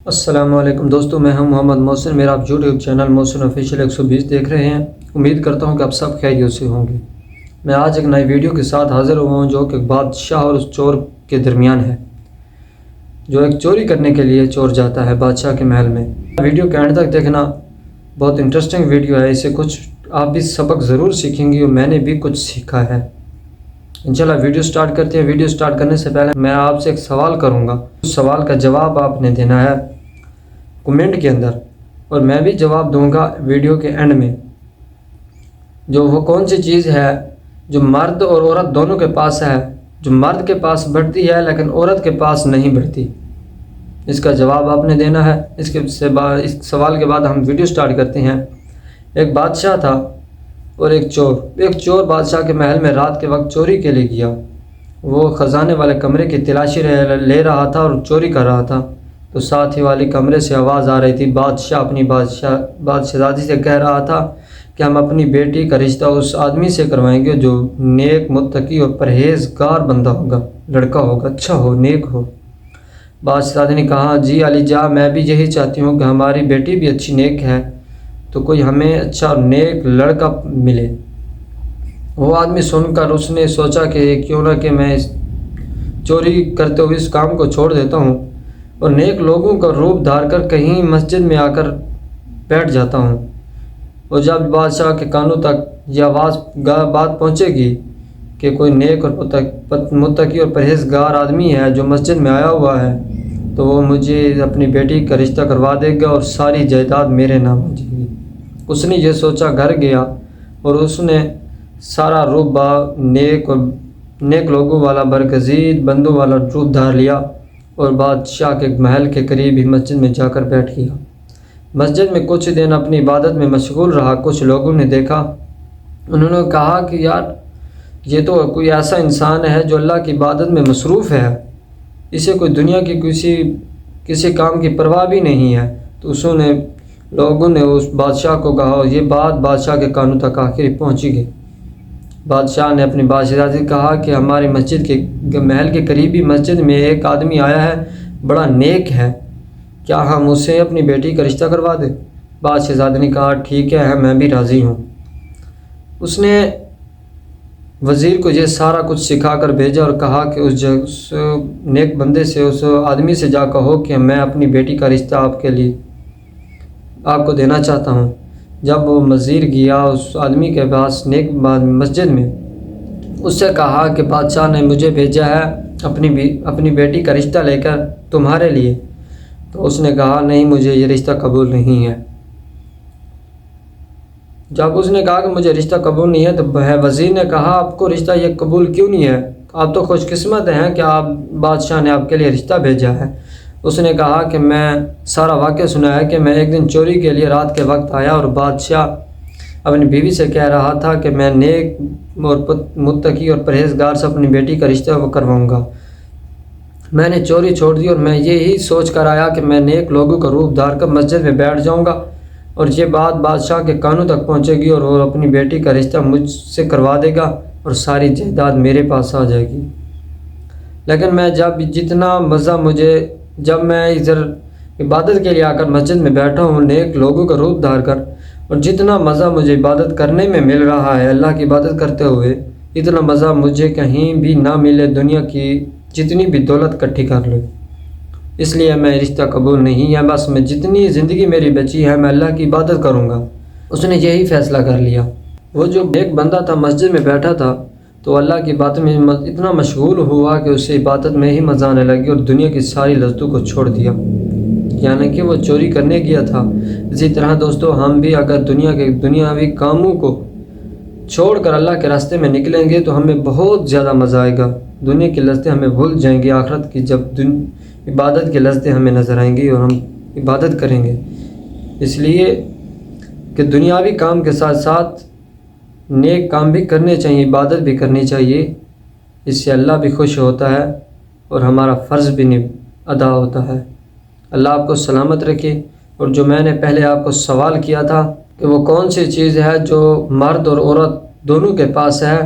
السلام علیکم دوستو، میں ہوں محمد محسن۔ میرا آپ یوٹیوب چینل محسن آفیشیل 120 دیکھ رہے ہیں۔ امید کرتا ہوں کہ آپ سب خیریت سے ہوں گے۔ میں آج ایک نئی ویڈیو کے ساتھ حاضر ہوا ہوں جو کہ بادشاہ اور اس چور کے درمیان ہے، جو ایک چوری کرنے کے لیے چور جاتا ہے بادشاہ کے محل میں۔ ویڈیو کے اینڈ تک دیکھنا، بہت انٹرسٹنگ ویڈیو ہے۔ اسے کچھ آپ بھی سبق ضرور سیکھیں گے اور میں نے بھی کچھ سیکھا ہے۔ انشاءاللہ ویڈیو سٹارٹ کرتے ہیں۔ ویڈیو سٹارٹ کرنے سے پہلے میں آپ سے ایک سوال کروں گا، اس سوال کا جواب آپ نے دینا ہے کمنٹ کے اندر، اور میں بھی جواب دوں گا ویڈیو کے اینڈ میں۔ جو وہ کون سی چیز ہے جو مرد اور عورت دونوں کے پاس ہے، جو مرد کے پاس بڑھتی ہے لیکن عورت کے پاس نہیں بڑھتی؟ اس کا جواب آپ نے دینا ہے۔ اس سوال کے بعد ہم ویڈیو سٹارٹ کرتے ہیں۔ ایک بادشاہ تھا اور ایک چور بادشاہ کے محل میں رات کے وقت چوری کے لیے گیا۔ وہ خزانے والے کمرے کی تلاشی لے رہا تھا اور چوری کر رہا تھا، تو ساتھ ہی والے کمرے سے آواز آ رہی تھی۔ بادشاہ اپنی بادشاہزادی سے کہہ رہا تھا کہ ہم اپنی بیٹی کا رشتہ اس آدمی سے کروائیں گے جو نیک، متقی اور پرہیزگار بندہ ہوگا، لڑکا ہوگا، اچھا ہو، نیک ہو۔ بادشاہزادی نے کہا، جی علی جا، میں بھی یہی چاہتی ہوں کہ ہماری بیٹی بھی اچھی نیک ہے، تو کوئی ہمیں اچھا اور نیک لڑکا ملے۔ وہ آدمی سن کر اس نے سوچا کہ کیوں نہ کہ میں چوری کرتے ہوئے اس کام کو چھوڑ دیتا ہوں اور نیک لوگوں کا روپ دھار کر کہیں مسجد میں آ کر بیٹھ جاتا ہوں، اور جب بادشاہ کے کانوں تک یہ بات پہنچے گی کہ کوئی نیک اور متقی اور پرہیزگار آدمی ہے جو مسجد میں آیا ہوا ہے، تو وہ مجھے اپنی بیٹی کا رشتہ کروا دے گا اور ساری جائیداد میرے نام ہو جائے گی۔ اس نے یہ سوچا، گھر گیا اور اس نے سارا روپ نیک لوگوں والا، برگزید بندوں والا روپ دھار لیا اور بادشاہ کے محل کے قریب ہی مسجد میں جا کر بیٹھ گیا۔ مسجد میں کچھ دن اپنی عبادت میں مشغول رہا۔ کچھ لوگوں نے دیکھا، انہوں نے کہا کہ یار، یہ تو کوئی ایسا انسان ہے جو اللہ کی عبادت میں مصروف ہے، اسے کوئی دنیا کی کسی کام کی پرواہ بھی نہیں ہے۔ تو لوگوں نے اس بادشاہ کو کہا، اور یہ بات بادشاہ کے کانوں تک آخر پہنچی گئی۔ بادشاہ نے اپنی بادشاہزادی سے کہا کہ ہماری مسجد کے محل کے قریبی مسجد میں ایک آدمی آیا ہے، بڑا نیک ہے، کیا ہم اسے اپنی بیٹی کا رشتہ کروا دیں؟ بادشاہزادی نے کہا، ٹھیک ہے، میں بھی راضی ہوں۔ اس نے وزیر کو یہ سارا کچھ سکھا کر بھیجا اور کہا کہ اس نیک بندے سے، اس آدمی سے جا کہو کہ میں اپنی بیٹی کا رشتہ آپ کو دینا چاہتا ہوں۔ جب وہ وزیر گیا اس آدمی کے پاس نیک مسجد میں، اس سے کہا کہ بادشاہ نے مجھے بھیجا ہے اپنی بیٹی کا رشتہ لے کر تمہارے لیے۔ تو اس نے کہا، نہیں، مجھے یہ رشتہ قبول نہیں ہے۔ جب اس نے کہا کہ مجھے رشتہ قبول نہیں ہے، تو وزیر نے کہا، آپ کو رشتہ یہ قبول کیوں نہیں ہے؟ آپ تو خوش قسمت ہیں کہ بادشاہ نے آپ کے لیے رشتہ بھیجا ہے۔ اس نے کہا کہ میں سارا واقعہ سنا ہے کہ میں ایک دن چوری کے لیے رات کے وقت آیا اور بادشاہ اپنی بیوی سے کہہ رہا تھا کہ میں نیک اور متقی اور پرہیزگار سے اپنی بیٹی کا رشتہ کرواؤں گا۔ میں نے چوری چھوڑ دی اور میں یہی سوچ کر آیا کہ میں نیک لوگوں کا روپ دھار کر مسجد میں بیٹھ جاؤں گا اور یہ بات بادشاہ کے کانوں تک پہنچے گی اور وہ اپنی بیٹی کا رشتہ مجھ سے کروا دے گا اور ساری جائیداد میرے پاس آ جائے گی۔ لیکن جب میں ادھر عبادت کے لیے آ کر مسجد میں بیٹھا ہوں نیک لوگوں کا روپ دھار کر، اور جتنا مزہ مجھے عبادت کرنے میں مل رہا ہے، اللہ کی عبادت کرتے ہوئے، اتنا مزہ مجھے کہیں بھی نہ ملے، دنیا کی جتنی بھی دولت اکٹھی کر لے۔ اس لیے میں رشتہ قبول نہیں ہے، بس میں جتنی زندگی میری بچی ہے میں اللہ کی عبادت کروں گا۔ اس نے یہی فیصلہ کر لیا۔ وہ جو ایک بندہ تھا مسجد میں بیٹھا تھا، تو اللہ کی عبادت میں اتنا مشغول ہوا کہ اسے عبادت میں ہی مزہ آنے لگی اور دنیا کی ساری لذتوں کو چھوڑ دیا، یعنی کہ وہ چوری کرنے گیا تھا۔ اسی طرح دوستو، ہم بھی اگر دنیاوی کاموں کو چھوڑ کر اللہ کے راستے میں نکلیں گے تو ہمیں بہت زیادہ مزہ آئے گا۔ دنیا کی لذتیں ہمیں بھول جائیں گی، آخرت کی جب عبادت کی لذتیں ہمیں نظر آئیں گی اور ہم عبادت کریں گے۔ اس لیے کہ دنیاوی کام کے ساتھ ساتھ نیک کام بھی کرنے چاہیے، عبادت بھی کرنی چاہیے، اس سے اللہ بھی خوش ہوتا ہے اور ہمارا فرض بھی ادا ہوتا ہے۔ اللہ آپ کو سلامت رکھے۔ اور جو میں نے پہلے آپ کو سوال کیا تھا کہ وہ کون سی چیز ہے جو مرد اور عورت دونوں کے پاس ہے،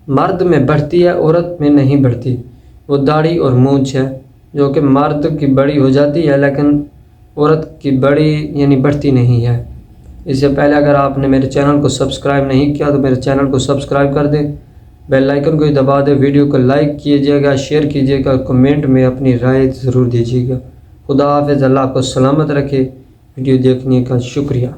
مرد میں بڑھتی ہے، عورت میں نہیں بڑھتی، وہ داڑھی اور مونچھ ہے، جو کہ مرد کی بڑی ہو جاتی ہے لیکن عورت کی بڑھتی نہیں ہے۔ اس سے پہلے اگر آپ نے میرے چینل کو سبسکرائب نہیں کیا تو میرے چینل کو سبسکرائب کر دیں، بیل آئیکن کو دبا دیں، ویڈیو کو لائک کیجیے گا، شیئر کیجیے گا، کمنٹ میں اپنی رائے ضرور دیجیے گا۔ خدا حافظ، اللہ آپ کو سلامت رکھے۔ ویڈیو دیکھنے کا شکریہ۔